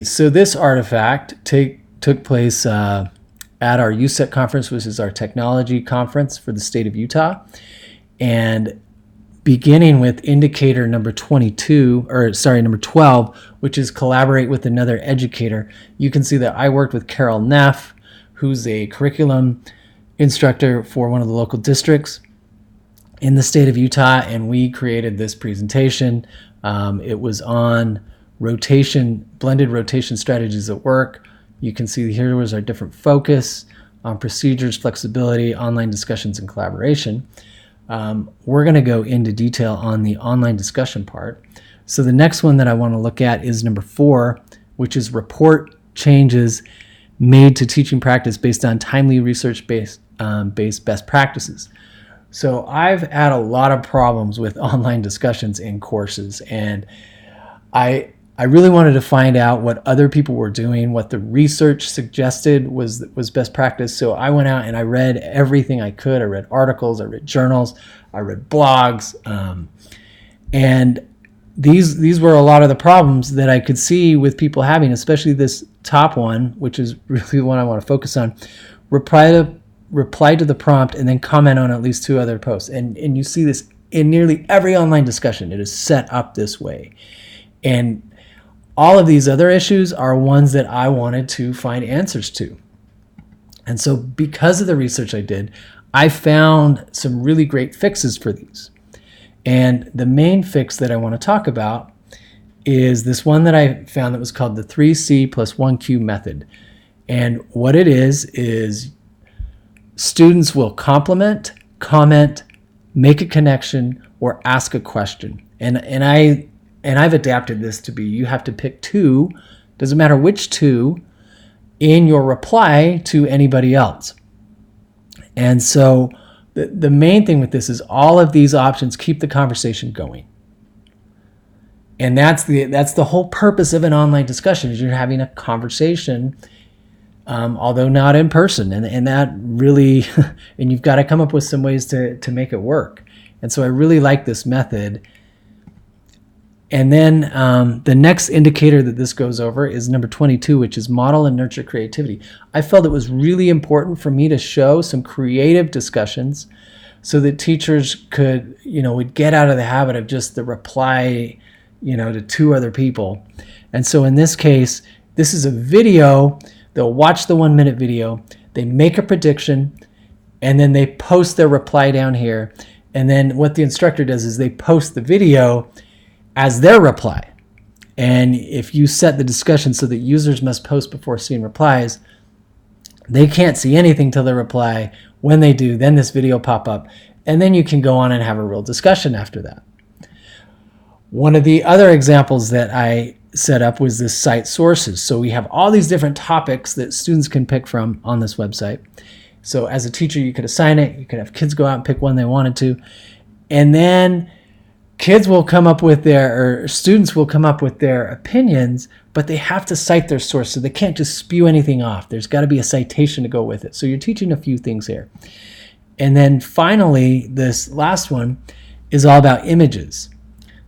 So this artifact took place at our UCET conference, which is our technology conference for the state of Utah. And beginning with indicator number 12, which is collaborate with another educator, you can see that I worked with Carol Nef, who's a curriculum instructor for one of the local districts in the state of Utah, and we created this presentation. It was on blended rotation strategies at work. You can see here was our different focus on procedures, flexibility, online discussions, and collaboration. We're going to go into detail on the online discussion part. So the next one that I want to look at is number 4, which is report changes made to teaching practice based on timely research-based best practices. So I've had a lot of problems with online discussions in courses, and I really wanted to find out what other people were doing, what the research suggested was best practice. So I went out and I read everything I could. I read articles, I read journals, I read blogs, and these were a lot of the problems that I could see with people having, especially this top one, which is really the one I want to focus on. Reply to the prompt and then comment on at least 2 other posts. And you see this in nearly every online discussion. It is set up this way. And all of these other issues are ones that I wanted to find answers to. And so because of the research I did, I found some really great fixes for these. And the main fix that I want to talk about is this one that I found that was called the 3C plus 1Q method. And what it is students will compliment, comment, make a connection, or ask a question. And I've adapted this to be, you have to pick 2, doesn't matter which 2, in your reply to anybody else. And so the main thing with this is all of these options keep the conversation going. And that's the whole purpose of an online discussion, is you're having a conversation, although not in person. And that really, and you've got to come up with some ways to make it work. And so I really like this method. And then the next indicator that this goes over is number 22, which is model and nurture creativity. I felt it was really important for me to show some creative discussions so that teachers would get out of the habit of just the reply, to 2 other people. And so in this case, this is a video. They'll watch the 1-minute video, they make a prediction, and then they post their reply down here. And then what the instructor does is they post the video as their reply. And if you set the discussion so that users must post before seeing replies, they can't see anything till they reply. When they do, then this video pop up, and then you can go on and have a real discussion after that. One of the other examples that I set up was this cite sources. So we have all these different topics that students can pick from on this website. So as a teacher, you could assign it, you could have kids go out and pick one they wanted to, and then students will come up with their opinions, but they have to cite their source, so they can't just spew anything off. There's got to be a citation to go with it. So you're teaching a few things here. And then finally, this last one is all about images.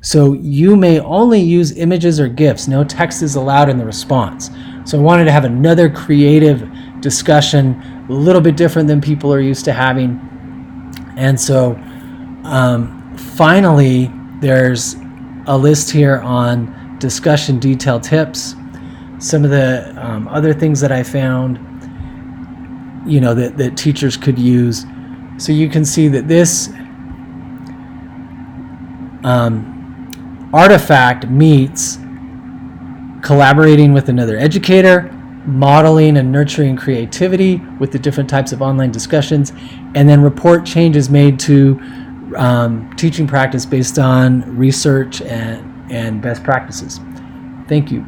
So you may only use images or GIFs. No text is allowed in the response. So I wanted to have another creative discussion, a little bit different than people are used to having. And so finally, there's a list here on discussion detail tips. Some of the other things that I found, that teachers could use. So you can see that this artifact meets collaborating with another educator, modeling and nurturing creativity with the different types of online discussions, and then report changes made to teaching practice based on research and best practices. Thank you.